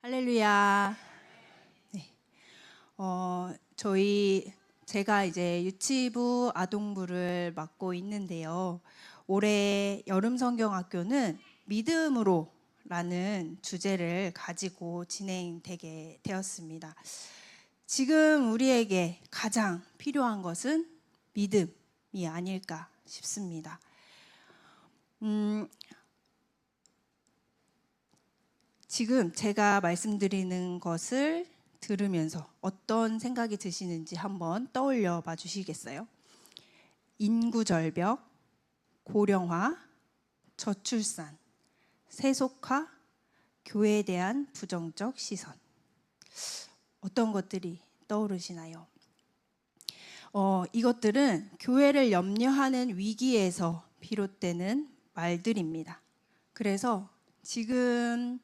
할렐루야. 네. 제가 이제 유치부 아동부를 맡고 있는데요. 올해 여름 성경학교는 믿음으로라는 주제를 가지고 진행되게 되었습니다. 지금 우리에게 가장 필요한 것은 믿음이 아닐까 싶습니다. 지금 제가 말씀드리는 것을 들으면서 어떤 생각이 드시는지 한번 떠올려 봐 주시겠어요? 인구 절벽, 고령화, 저출산, 세속화, 교회에 대한 부정적 시선. 어떤 것들이 떠오르시나요? 이것들은 교회를 염려하는 위기에서 비롯되는 말들입니다. 그래서 지금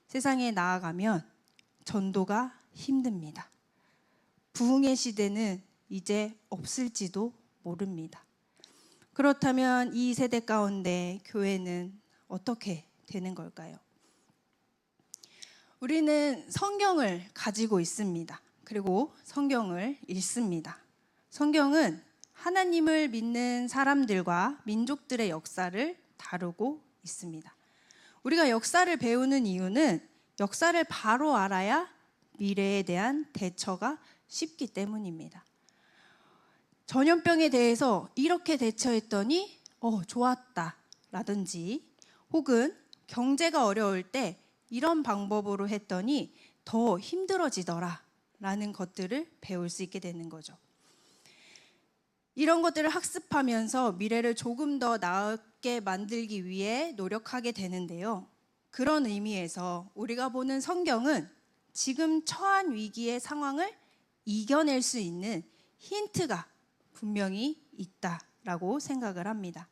세상에 나아가면 전도가 힘듭니다. 부흥의 시대는 이제 없을지도 모릅니다. 그렇다면 이 세대 가운데 교회는 어떻게 되는 걸까요? 우리는 성경을 가지고 있습니다. 그리고 성경을 읽습니다. 성경은 하나님을 믿는 사람들과 민족들의 역사를 다루고 있습니다. 우리가 역사를 배우는 이유는 역사를 바로 알아야 미래에 대한 대처가 쉽기 때문입니다. 전염병에 대해서 이렇게 대처했더니 좋았다 라든지, 혹은 경제가 어려울 때 이런 방법으로 했더니 더 힘들어지더라 라는 것들을 배울 수 있게 되는 거죠. 이런 것들을 학습하면서 미래를 조금 더 나게 만들기 위해 노력하게 되는데요. 그런 의미에서 우리가 보는 성경은 지금 처한 위기의 상황을 이겨낼 수 있는 힌트가 분명히 있다라고 생각을 합니다.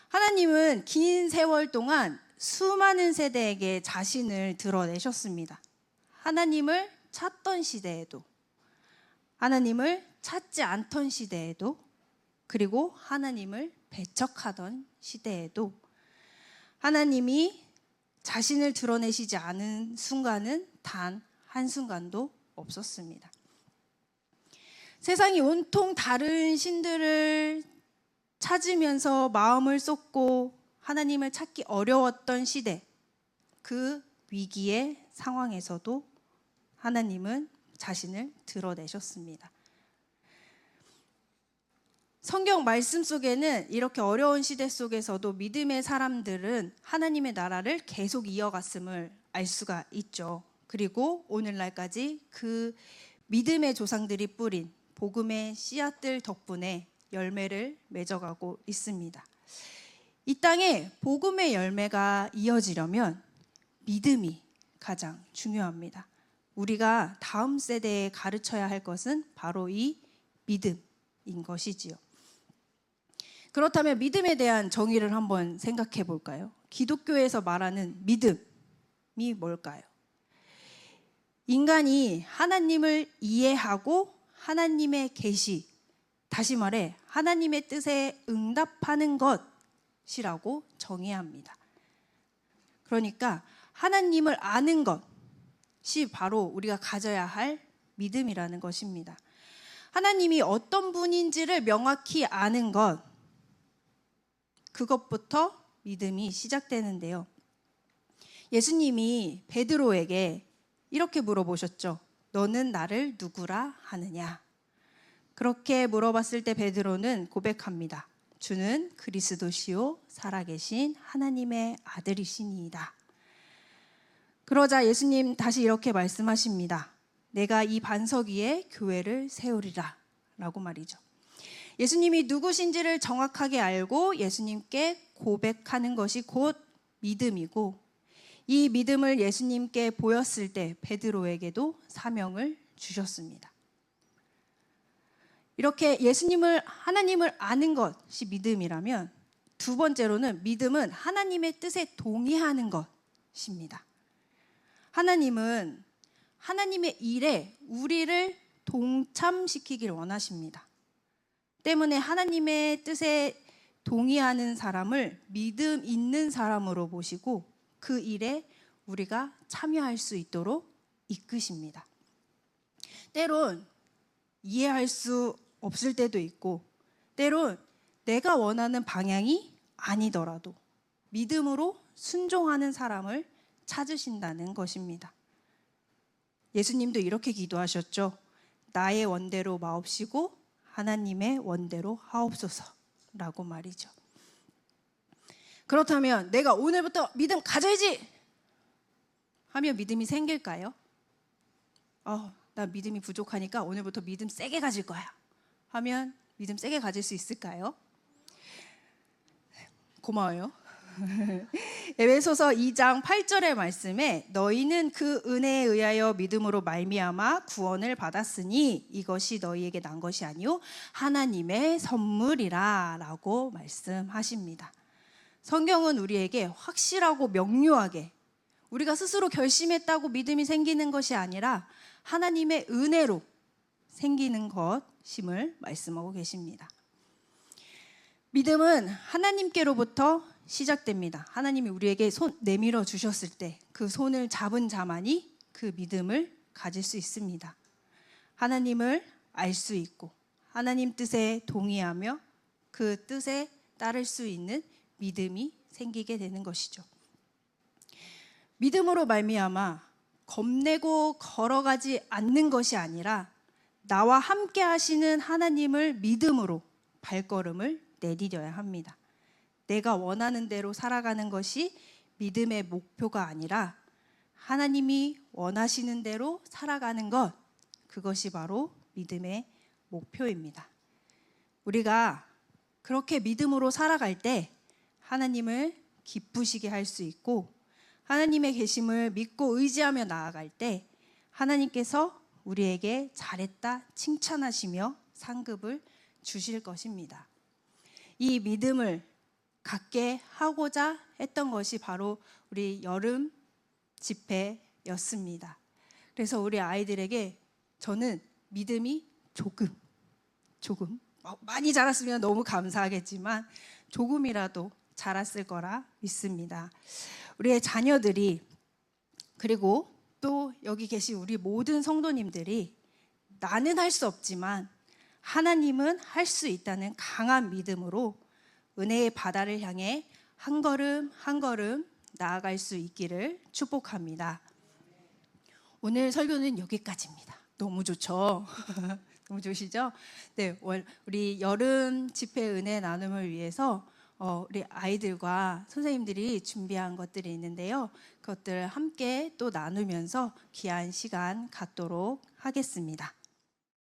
하나님은 긴 세월 동안 수많은 세대에게 자신을 드러내셨습니다. 하나님을 찾던 시대에도, 하나님을 찾지 않던 시대에도, 그리고 하나님을 배척하던 시대에도 하나님이 자신을 드러내시지 않은 순간은 단 한순간도 없었습니다. 세상이 온통 다른 신들을 찾으면서 마음을 쏟고 하나님을 찾기 어려웠던 시대, 그 위기의 상황에서도 하나님은 자신을 드러내셨습니다. 성경 말씀 속에는 이렇게 어려운 시대 속에서도 믿음의 사람들은 하나님의 나라를 계속 이어갔음을 알 수가 있죠. 그리고 오늘날까지 그 믿음의 조상들이 뿌린 복음의 씨앗들 덕분에 열매를 맺어가고 있습니다. 이 땅에 복음의 열매가 이어지려면 믿음이 가장 중요합니다. 우리가 다음 세대에 가르쳐야 할 것은 바로 이 믿음인 것이지요. 그렇다면 믿음에 대한 정의를 한번 생각해 볼까요? 기독교에서 말하는 믿음이 뭘까요? 인간이 하나님을 이해하고 하나님의 계시, 다시 말해 하나님의 뜻에 응답하는 것이라고 정의합니다. 그러니까 하나님을 아는 것이 바로 우리가 가져야 할 믿음이라는 것입니다. 하나님이 어떤 분인지를 명확히 아는 것, 그것부터 믿음이 시작되는데요. 예수님이 베드로에게 이렇게 물어보셨죠. 너는 나를 누구라 하느냐? 그렇게 물어봤을 때 베드로는 고백합니다. 주는 그리스도시요 살아계신 하나님의 아들이시니이다. 그러자 예수님 다시 이렇게 말씀하십니다. 내가 이 반석 위에 교회를 세우리라 라고 말이죠. 예수님이 누구신지를 정확하게 알고 예수님께 고백하는 것이 곧 믿음이고, 이 믿음을 예수님께 보였을 때 베드로에게도 사명을 주셨습니다. 이렇게 하나님을 아는 것이 믿음이라면, 두 번째로는 믿음은 하나님의 뜻에 동의하는 것입니다. 하나님은 하나님의 일에 우리를 동참시키길 원하십니다. 때문에 하나님의 뜻에 동의하는 사람을 믿음 있는 사람으로 보시고 그 일에 우리가 참여할 수 있도록 이끄십니다. 때론 이해할 수 없을 때도 있고, 때론 내가 원하는 방향이 아니더라도 믿음으로 순종하는 사람을 찾으신다는 것입니다. 예수님도 이렇게 기도하셨죠. 나의 원대로 마옵시고 하나님의 원대로 하옵소서라고 말이죠. 그렇다면 내가 오늘부터 믿음 가져야지 하면 믿음이 생길까요? 나 믿음이 부족하니까 오늘부터 믿음 세게 가질 거야 하면 믿음 세게 가질 수 있을까요? 고마워요. 에베소서 2장 8절의 말씀에 너희는 그 은혜에 의하여 믿음으로 말미암아 구원을 받았으니 이것이 너희에게 난 것이 아니요 하나님의 선물이라 라고 말씀하십니다. 성경은 우리에게 확실하고 명료하게 우리가 스스로 결심했다고 믿음이 생기는 것이 아니라 하나님의 은혜로 생기는 것임을 말씀하고 계십니다. 믿음은 하나님께로부터 시작됩니다. 하나님이 우리에게 손 내밀어 주셨을 때 그 손을 잡은 자만이 그 믿음을 가질 수 있습니다. 하나님을 알 수 있고 하나님 뜻에 동의하며 그 뜻에 따를 수 있는 믿음이 생기게 되는 것이죠. 믿음으로 말미암아 겁내고 걸어가지 않는 것이 아니라 나와 함께 하시는 하나님을 믿음으로 발걸음을 내디뎌야 합니다. 내가 원하는 대로 살아가는 것이 믿음의 목표가 아니라 하나님이 원하시는 대로 살아가는 것, 그것이 바로 믿음의 목표입니다. 우리가 그렇게 믿음으로 살아갈 때 하나님을 기쁘시게 할 수 있고 하나님의 계심을 믿고 의지하며 나아갈 때 하나님께서 우리에게 잘했다 칭찬하시며 상급을 주실 것입니다. 이 믿음을 갖게 하고자 했던 것이 바로 우리 여름 집회였습니다. 그래서 우리 아이들에게 저는 믿음이 조금 많이 자랐으면 너무 감사하겠지만 조금이라도 자랐을 거라 믿습니다. 우리의 자녀들이 그리고 또 여기 계신 우리 모든 성도님들이 나는 할 수 없지만 하나님은 할 수 있다는 강한 믿음으로 은혜의 바다를 향해 한 걸음 한 걸음 나아갈 수 있기를 축복합니다. 오늘 설교는 여기까지입니다. 너무 좋죠? 너무 좋으시죠? 네, 우리 여름 집회 은혜 나눔을 위해서 우리 아이들과 선생님들이 준비한 것들이 있는데요. 그것들 함께 또 나누면서 귀한 시간 갖도록 하겠습니다.